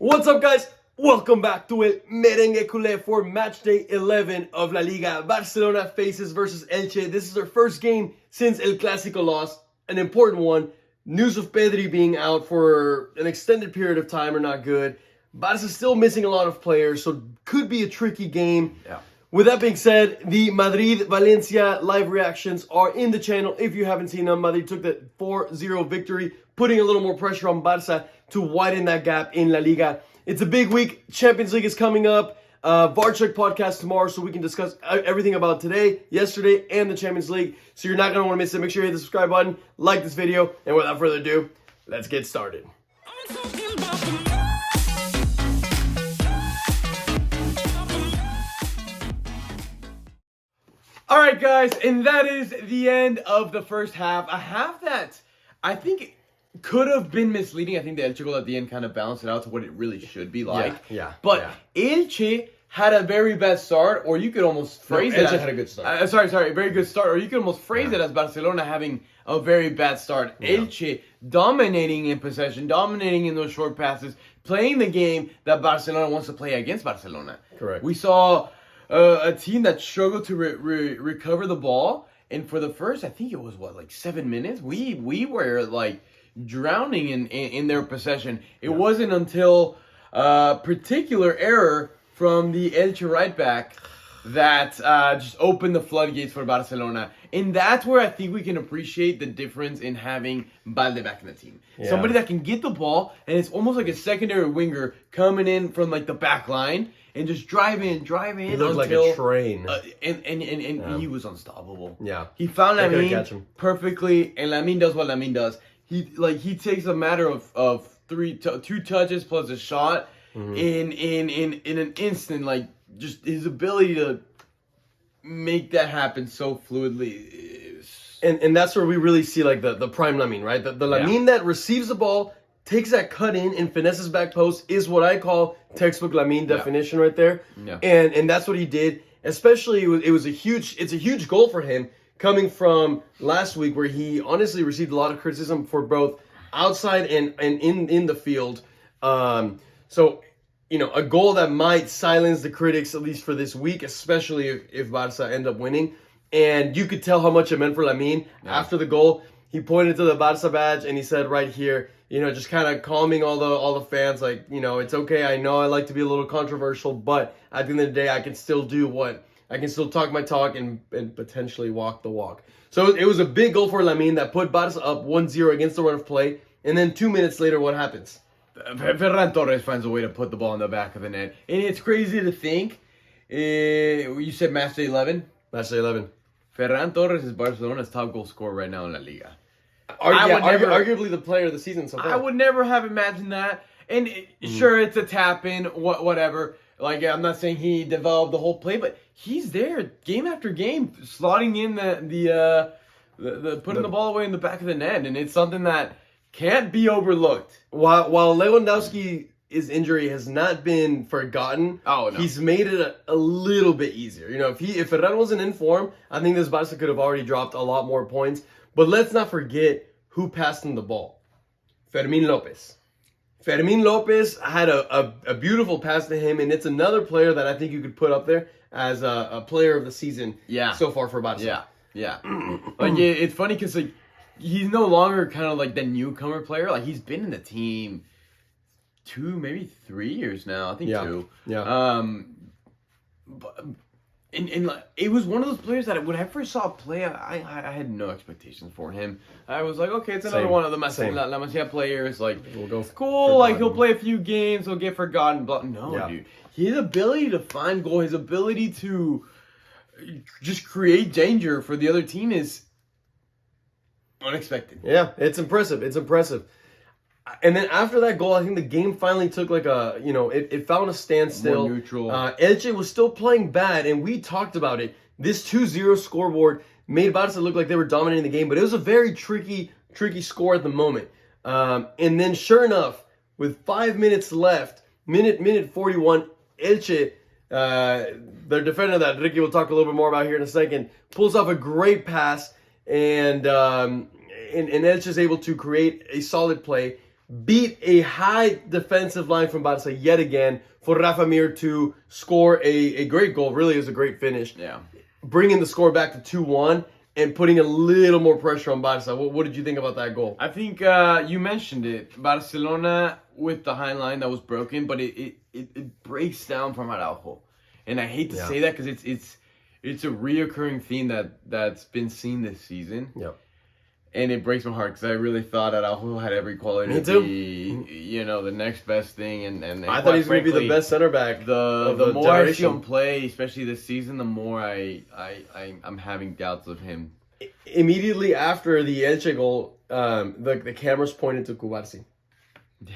What's up, guys? Welcome back to El Merengue Culé for Matchday 11 of La Liga. Barcelona faces versus Elche. This is their first game since El Clásico loss, an important one. News of Pedri being out for an extended period of time are not good. Barça still missing a lot of players, so could be a tricky game. Yeah. With that being said, the Madrid-Valencia live reactions are in the channel. If you haven't seen them, Madrid took the 4-0 victory, putting a little more pressure on Barça to widen that gap in La Liga. It's a big week. Champions League is coming up. VAR podcast tomorrow, so we can discuss everything about today, yesterday, and the Champions League. So you're not going to want to miss it. Make sure you hit the subscribe button, like this video, and without further ado, let's get started. All right, guys, and that is the end of the first half. A half that I think could have been misleading. I think the Elche goal at the end kind of balanced it out to what it really should be like. But Elche had a very bad start, or you could almost phrase it Elche as... had a good start. Sorry, very good start. Or you could almost phrase it as Barcelona having a very bad start. Elche dominating in possession, dominating in those short passes, playing the game that Barcelona wants to play against Barcelona. Correct. We saw a team that struggled to recover the ball, and for the first, I think it was, 7 minutes? We were, drowning in their possession. It wasn't until a particular error from the Elche right back that just opened the floodgates for Barcelona. And that's where I think we can appreciate the difference in having Balde back in the team. Yeah. Somebody that can get the ball, and it's almost like a secondary winger coming in from the back line and just drive in. He looked like a train. And he was unstoppable. Yeah. He found Catch Lamine him. perfectly, and Lamine does what Lamine does. He takes a matter of two touches plus a shot in an instant. Just his ability to make that happen so fluidly. And that's where we really see the prime Lamine, right? The Lamine that receives the ball, takes that cut in and finesses back post is what I call textbook Lamine definition right there. Yeah. And that's what he did. Especially it's a huge goal for him coming from last week where he honestly received a lot of criticism for both outside and in the field. So a goal that might silence the critics, at least for this week, especially if Barca end up winning. And you could tell how much it meant for Lamine. After the goal, he pointed to the Barca badge and he said right here, just kind of calming all the fans, it's okay. I know I like to be a little controversial, but at the end of the day, I can still talk my talk and potentially walk the walk. So it was a big goal for Lamine that put Barca up 1-0 against the run of play. And then 2 minutes later, what happens? Ferran Torres finds a way to put the ball in the back of the net. And it's crazy to think, you said Matchday 11? Matchday 11. Ferran Torres is Barcelona's top goal scorer right now in La Liga. Arguably the player of the season so far. I would never have imagined that. And sure, it's a tap-in, whatever. I'm not saying he developed the whole play, but he's there game after game, slotting in the putting the ball away in the back of the net. And it's something that can't be overlooked. While Lewandowski's injury has not been forgotten, he's made it a little bit easier. If Ferran wasn't in form, I think this Barca could have already dropped a lot more points. But let's not forget who passed him the ball. Fermin Lopez. Fermin Lopez had a beautiful pass to him, and it's another player that I think you could put up there as a player of the season so far for Barca. Yeah. It's funny because he's no longer kind of the newcomer player. He's been in the team 2, maybe 3 years now. I think 2. Yeah. But it was one of those players that when I first saw play, I had no expectations for him. I was like, okay, it's another one of the La Masia players. We'll go cool. He'll play a few games, he'll get forgotten. But no, dude, his ability to find goal, his ability to just create danger for the other team is unexpected. Yeah, it's impressive. And then after that goal, I think the game finally took it found a standstill. More neutral. Elche was still playing bad, and we talked about it. This 2-0 scoreboard made Barca look like they were dominating the game, but it was a very tricky score at the moment. And then sure enough, with 5 minutes left, minute 41, Elche, their defender that Ricky will talk a little bit more about here in a second, pulls off a great pass, and Elche is able to create a solid play. beat a high defensive line from Barça yet again for Rafa Mir to score a great goal. Really is a great finish. Yeah. Bringing the score back to 2-1 and putting a little more pressure on Barça. What did you think about that goal? I think you mentioned it. Barcelona with the high line that was broken, but it breaks down from Araujo. And I hate to say that because it's a reoccurring theme that's been seen this season. Yep. And it breaks my heart because I really thought Araujo had every quality Me to be, the next best thing. And I thought he was going to be the best center back. The more I see him play, especially this season, the more I'm having doubts of him. Immediately after the Elche goal, the cameras pointed to Cubarsí. Yeah.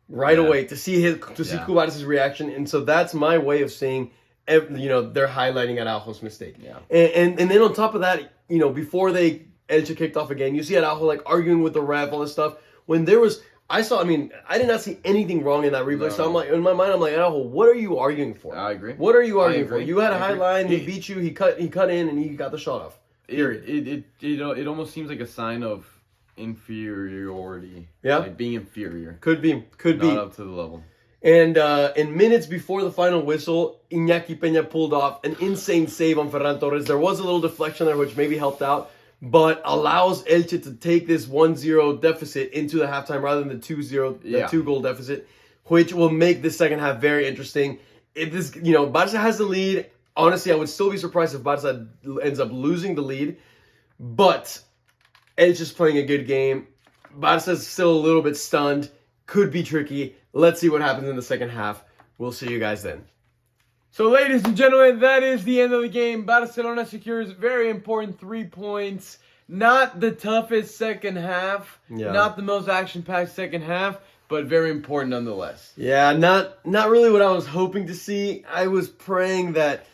Right away to see Cubarsí's reaction, and so that's my way of saying, they're highlighting Araujo's mistake. Yeah. And then on top of that, before Elche kicked off again, you see Araujo like arguing with the ref, all this stuff. When there was, I did not see anything wrong in that replay. No. So I'm like, in my mind, I'm like, Araujo, what are you arguing for? I agree. What are you arguing for? agree. You had a high line, he beat you, he cut in, and he got the shot off. Period. It almost seems like a sign of inferiority. Yeah. Like being inferior. Could be. Not up to the level. And in minutes before the final whistle, Iñaki Peña pulled off an insane save on Ferran Torres. There was a little deflection there, which maybe helped out, but allows Elche to take this 1-0 deficit into the halftime rather than the 2-0, the 2-goal deficit, which will make the second half very interesting. If this, Barça has the lead. Honestly, I would still be surprised if Barça ends up losing the lead, but Elche's playing a good game. Barca's still a little bit stunned. Could be tricky. Let's see what happens in the second half. We'll see you guys then. So, ladies and gentlemen, that is the end of the game. Barcelona secures very important 3 points. Not the toughest second half. Yeah. Not the most action-packed second half, but very important nonetheless. Yeah, not really what I was hoping to see. I was praying that,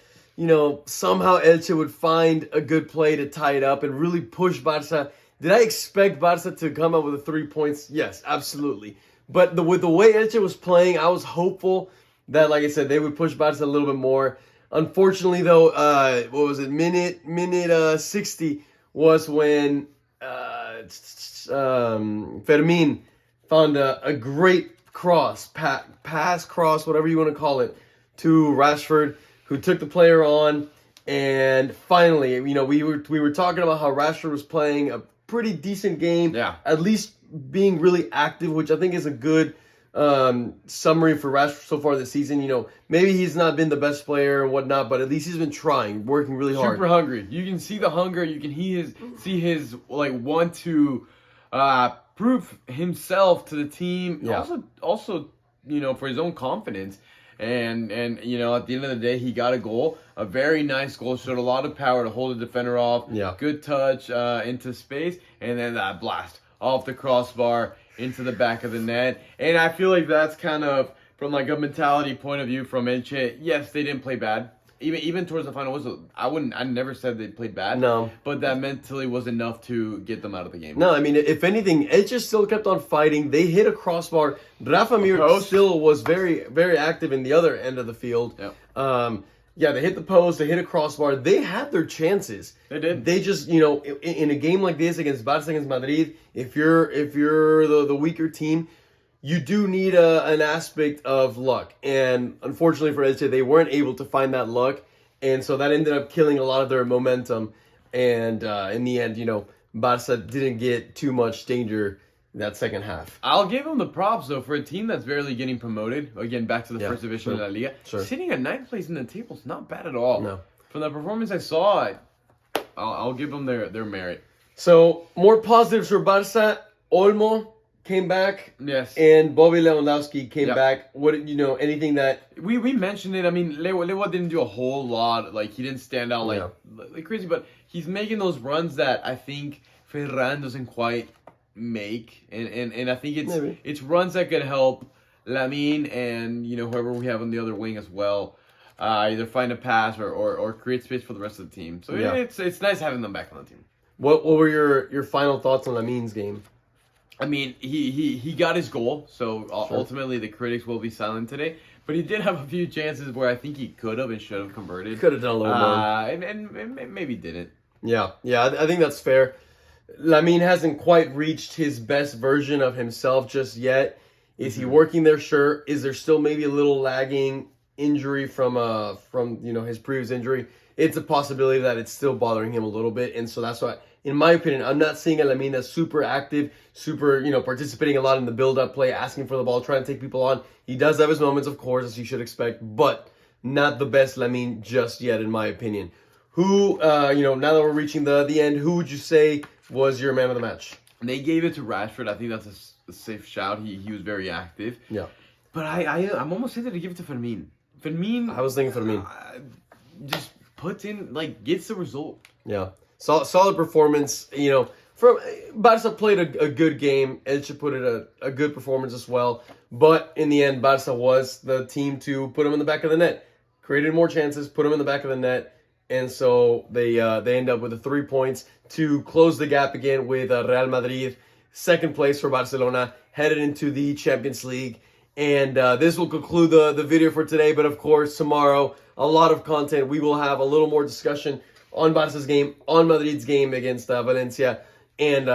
somehow Elche would find a good play to tie it up and really push Barça. Did I expect Barça to come up with the 3 points? Yes, absolutely. But with the way Elche was playing, I was hopeful that, like I said, they would push Barça a little bit more. Unfortunately, though, what was it? Minute 60 was when Fermin found a great cross, pass, cross, whatever you want to call it, to Rashford, who took the player on. And finally, we were talking about how Rashford was playing a pretty decent game. Yeah. At least being really active, which I think is a good summary for Rashford so far this season. Maybe he's not been the best player and whatnot, but at least he's been trying, working really hard. Super hungry. You can see the hunger. You can see his want to prove himself to the team. Yeah. Also, for his own confidence. And at the end of the day, he got a goal. A very nice goal. Showed a lot of power to hold the defender off. Yeah. Good touch into space. And then that blast off the crossbar into the back of the net. And I feel like that's kind of, from a mentality point of view from Elche, yes, they didn't play bad. Even towards the final whistle, I never said they played bad. No. But that mentally was enough to get them out of the game. No, if anything, Elche still kept on fighting. They hit a crossbar. Rafa Mir still was very, very active in the other end of the field. Yep. They hit the post. They hit a crossbar. They had their chances. They did. They just, in a game like this against Barça, against Madrid, if you're the weaker team, you do need an aspect of luck. And unfortunately for Elche, they weren't able to find that luck. And so that ended up killing a lot of their momentum. And in the end, Barça didn't get too much danger that second half. I'll give them the props, though, for a team that's barely getting promoted. Again, back to the first division of La Liga. Sure. Sitting at 9th place in the table is not bad at all. No. From the performance I saw, I'll give them their merit. So, more positives for Barça. Olmo came back. Yes. And Bobby Lewandowski came back. What, anything that... We mentioned it. I mean, Lewa didn't do a whole lot. He didn't stand out like crazy. But he's making those runs that I think Ferran doesn't quite make. And I think it's runs that could help Lamine and, whoever we have on the other wing as well. Either find a pass or create space for the rest of the team. So it's nice having them back on the team. What were your final thoughts on Lamine's game? I mean, he got his goal, so ultimately the critics will be silent today. But he did have a few chances where I think he could have and should have converted. Could have done a little more. And maybe didn't. Yeah, I think that's fair. Lamine hasn't quite reached his best version of himself just yet. Is he working there? Sure. Is there still maybe a little lagging injury from his previous injury? It's a possibility that it's still bothering him a little bit, and so that's why, in my opinion, I'm not seeing a Lamine that's super active, super participating a lot in the build-up play, asking for the ball, trying to take people on. He does have his moments, of course, as you should expect, but not the best Lamine just yet, in my opinion. Who, now that we're reaching the end, who would you say was your man of the match? They gave it to Rashford. I think that's a safe shout. He was very active. Yeah. But I'm almost tempted to give it to Fermin. Fermin. I was thinking Fermin. Just puts in, gets the result. Yeah. Solid performance. From Barça played a good game. Elche put in a good performance as well. But in the end, Barça was the team to put him in the back of the net. Created more chances, put him in the back of the net. And so they end up with the 3 points to close the gap again with Real Madrid. Second place for Barcelona, headed into the Champions League. And this will conclude the video for today. But of course, tomorrow, a lot of content. We will have a little more discussion on Barca's game, on Madrid's game against Valencia, and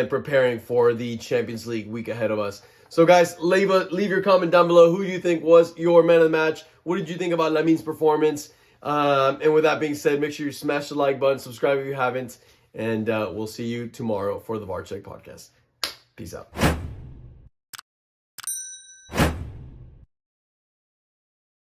preparing for the Champions League week ahead of us. So guys, leave your comment down below. Who do you think was your man of the match? What did you think about Lamine's performance? And with that being said, make sure you smash the like button, subscribe if you haven't, and we'll see you tomorrow for the VAR Check podcast. Peace out.